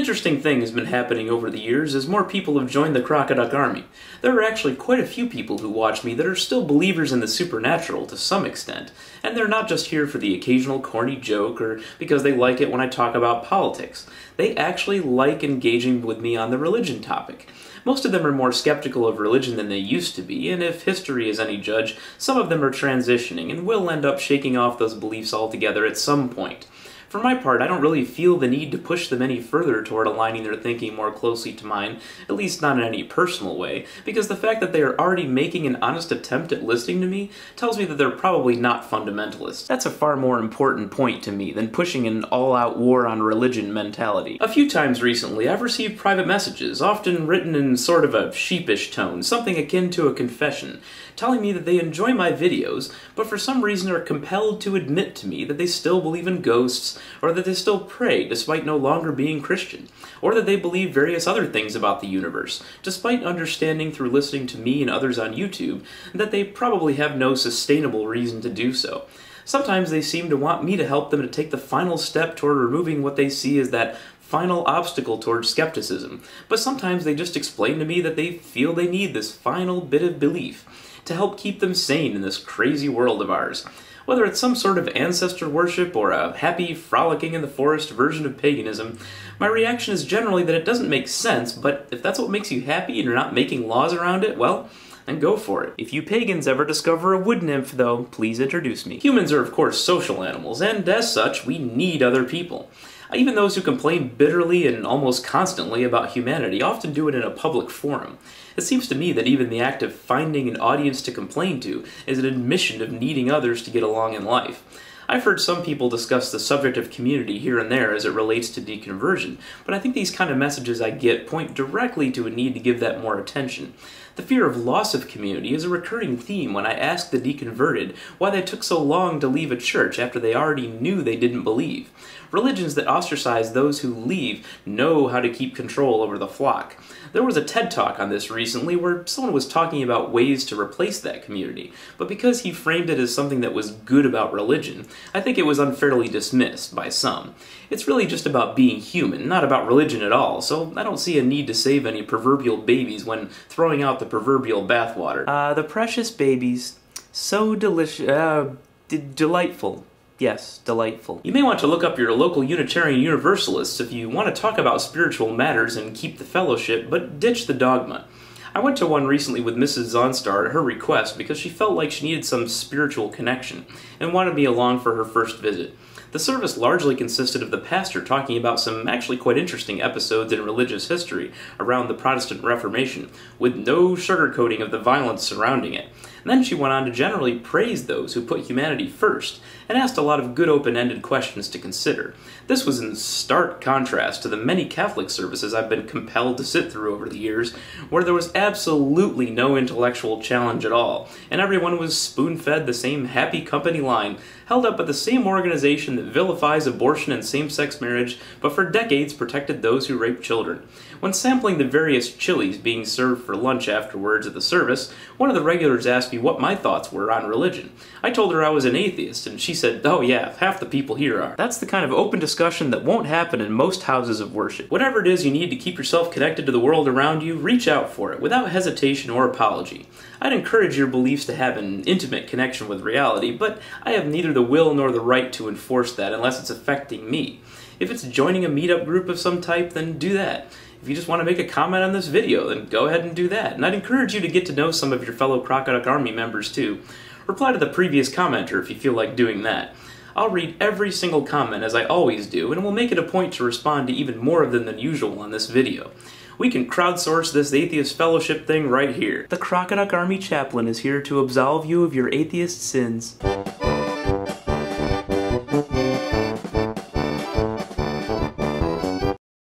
interesting thing has been happening over the years as more people have joined the Crocodile Army. There are actually quite a few people who watch me that are still believers in the supernatural to some extent, and they're not just here for the occasional corny joke or because they like it when I talk about politics. They actually like engaging with me on the religion topic. Most of them are more skeptical of religion than they used to be, and if history is any judge, some of them are transitioning and will end up shaking off those beliefs altogether at some point. For my part, I don't really feel the need to push them any further toward aligning their thinking more closely to mine, at least not in any personal way, because the fact that they are already making an honest attempt at listening to me tells me that they're probably not fundamentalists. That's a far more important point to me than pushing an all-out war on religion mentality. A few times recently, I've received private messages, often written in sort of a sheepish tone, something akin to a confession, telling me that they enjoy my videos, but for some reason are compelled to admit to me that they still believe in ghosts, or that they still pray despite no longer being Christian, or that they believe various other things about the universe, despite understanding through listening to me and others on YouTube that they probably have no sustainable reason to do so. Sometimes they seem to want me to help them to take the final step toward removing what they see as that final obstacle towards skepticism, but sometimes they just explain to me that they feel they need this final bit of belief to help keep them sane in this crazy world of ours. Whether it's some sort of ancestor worship or a happy, frolicking in the forest version of paganism, my reaction is generally that it doesn't make sense, but if that's what makes you happy and you're not making laws around it, well, then go for it. If you pagans ever discover a wood nymph, though, please introduce me. Humans are, of course, social animals, and as such, we need other people. Even those who complain bitterly and almost constantly about humanity often do it in a public forum. It seems to me that even the act of finding an audience to complain to is an admission of needing others to get along in life. I've heard some people discuss the subject of community here and there as it relates to deconversion, but I think these kind of messages I get point directly to a need to give that more attention. The fear of loss of community is a recurring theme when I ask the deconverted why they took so long to leave a church after they already knew they didn't believe. Religions that ostracize those who leave know how to keep control over the flock. There was a TED Talk on this recently where someone was talking about ways to replace that community, but because he framed it as something that was good about religion, I think it was unfairly dismissed by some. It's really just about being human, not about religion at all, so I don't see a need to save any proverbial babies when throwing out the proverbial bathwater. The precious babies. So delicious. Delightful. Yes, delightful. You may want to look up your local Unitarian Universalists if you want to talk about spiritual matters and keep the fellowship, but ditch the dogma. I went to one recently with Mrs. Zaunstar at her request because she felt like she needed some spiritual connection and wanted me along for her first visit. The service largely consisted of the pastor talking about some actually quite interesting episodes in religious history around the Protestant Reformation, with no sugarcoating of the violence surrounding it. And then she went on to generally praise those who put humanity first, and asked a lot of good open-ended questions to consider. This was in stark contrast to the many Catholic services I've been compelled to sit through over the years, where there was absolutely no intellectual challenge at all, and everyone was spoon-fed the same happy company line, held up by the same organization that vilifies abortion and same-sex marriage, but for decades protected those who rape children. When sampling the various chilies being served for lunch afterwards at the service, one of the regulars asked me what my thoughts were on religion. I told her I was an atheist, and she said, "Oh yeah, half the people here are." That's the kind of open discussion that won't happen in most houses of worship. Whatever it is you need to keep yourself connected to the world around you, reach out for it, without hesitation or apology. I'd encourage your beliefs to have an intimate connection with reality, but I have neither the will nor the right to enforce that unless it's affecting me. If it's joining a meetup group of some type, then do that. If you just want to make a comment on this video, then go ahead and do that. And I'd encourage you to get to know some of your fellow Crocodile Army members too. Reply to the previous commenter if you feel like doing that. I'll read every single comment as I always do, and we'll make it a point to respond to even more of them than usual on this video. We can crowdsource this atheist fellowship thing right here. The Crocodile Army chaplain is here to absolve you of your atheist sins.